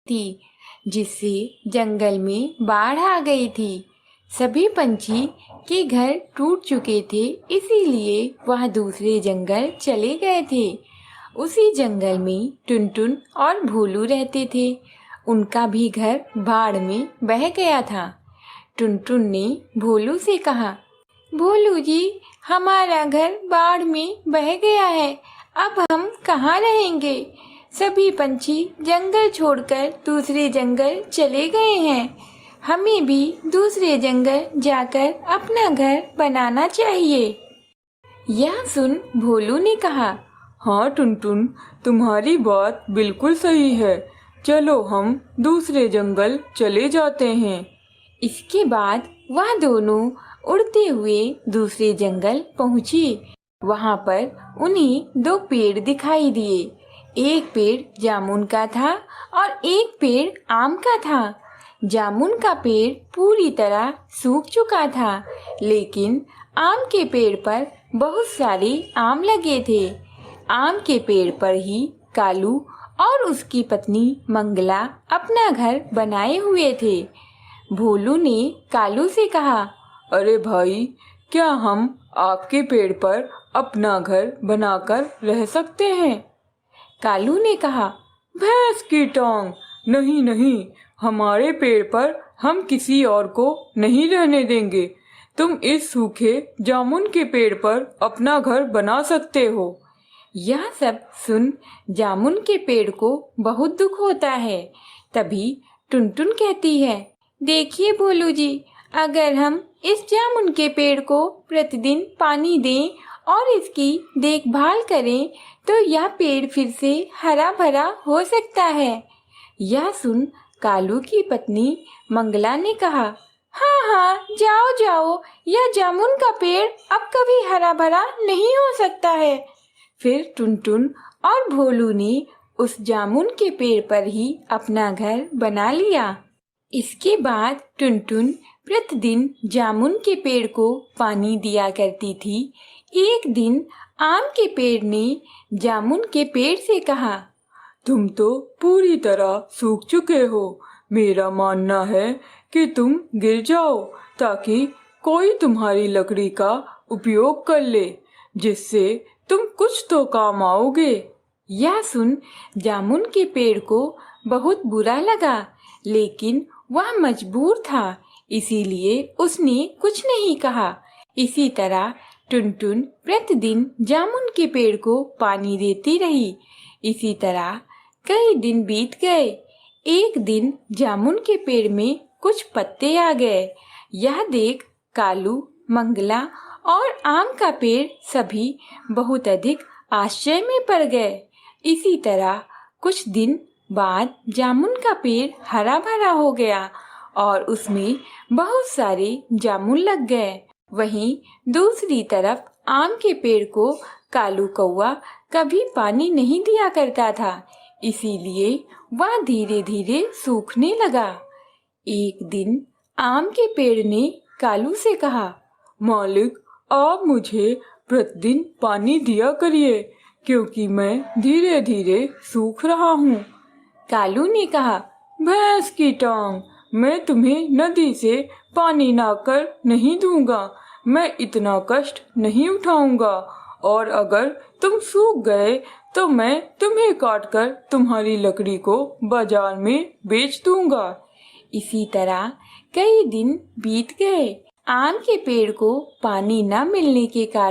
थी, जिससे जंगल में बाढ़ आ गई थी। सभी पंछी के घर टूट चुके थे, इसीलिए वह दूसरे जंगल चले गए थे। उसी जंगल में टुनटुन और भोलू रहते थे। उनका भी घर बाढ़ में बह गया था। टुनटुन ने भोलू से कहा, भोलू जी, हमारा घर बाढ़ में बह गया है, अब हम कहाँ रहेंगे? सभी पंछी जंगल छोड़कर दूसरे जंगल चले गए हैं। हमें भी दूसरे जंगल जाकर अपना घर बनाना चाहिए। यह सुन भोलू ने कहा, हाँ टुनटुन, तुम्हारी बात बिल्कुल सही है। चलो हम दूसरे जंगल चले जाते हैं। इसके बाद वह दोनों उड़ते हुए दूसरे जंगल पहुँचे। वहाँ पर उन्हें दो पेड़ दिखाई दिए। एक पेड़ जामुन का था और एक पेड़ आम का था। जामुन का पेड़ पूरी तरह सूख चुका था, लेकिन आम के पेड़ पर बहुत सारे आम लगे थे। आम के पेड़ पर ही कालू और उसकी पत्नी मंगला अपना घर बनाए हुए थे। भोलू ने कालू से कहा, अरे भाई, क्या हम आपके पेड़ पर अपना घर बनाकर रह सकते हैं? कालू ने कहा, भैंस की टांग, नहीं नहीं, हमारे पेड़ पर हम किसी और को नहीं रहने देंगे। तुम इस सूखे जामुन के पेड़ पर अपना घर बना सकते हो। यह सब सुन जामुन के पेड़ को बहुत दुख होता है। तभी टुनटुन कहती है, देखिए भोलू जी, अगर हम इस जामुन के पेड़ को प्रतिदिन पानी दें और इसकी देखभाल करें तो यह पेड़ फिर से हरा भरा हो सकता है। यह सुन कालू की पत्नी मंगला ने कहा, हाँ हाँ, जाओ जाओ, यह जामुन का पेड़ अब कभी हरा भरा नहीं हो सकता है। फिर टुनटुन और भोलू ने उस जामुन के पेड़ पर ही अपना घर बना लिया। इसके बाद टुनटुन प्रतिदिन जामुन के पेड़ को पानी दिया करती थी। एक दिन आम के पेड़ ने जामुन के पेड़ से कहा, तुम तो पूरी तरह सूख चुके हो। मेरा मानना है कि तुम गिर जाओ ताकि कोई तुम्हारी लकड़ी का उपयोग कर ले, जिससे तुम कुछ तो काम आओगे। यह सुन जामुन के पेड़ को बहुत बुरा लगा, लेकिन वह मजबूर था, इसीलिए उसने कुछ नहीं कहा। इसी तरह टुनटुन प्रतिदिन जामुन के पेड़ को पानी देती रही। इसी तरह कई दिन बीत गए। एक दिन जामुन के पेड़ में कुछ पत्ते आ गए। यह देख कालू, मंगला और आम का पेड़ सभी बहुत अधिक आश्चर्य में पड़ गए। इसी तरह कुछ दिन बाद जामुन का पेड़ हरा भरा हो गया और उसमें बहुत सारे जामुन लग गए। वहीं दूसरी तरफ आम के पेड़ को कालू कौवा कभी पानी नहीं दिया करता था, इसीलिए वह धीरे धीरे सूखने लगा। एक दिन आम के पेड़ ने कालू से कहा, मालिक, आप मुझे प्रतिदिन पानी दिया करिए, क्योंकि मैं धीरे धीरे सूख रहा हूँ। कालू ने कहा, भैंस की टांग, मैं तुम्हें नदी से पानी लाकर नहीं दूंगा। मैं इतना कष्ट नहीं उठाऊंगा, और अगर तुम सूख गए तो मैं तुम्हें काटकर तुम्हारी लकड़ी को बाजार में बेच दूंगा। इसी तरह कई दिन बीत गए। आम के पेड़ को पानी न मिलने के कारण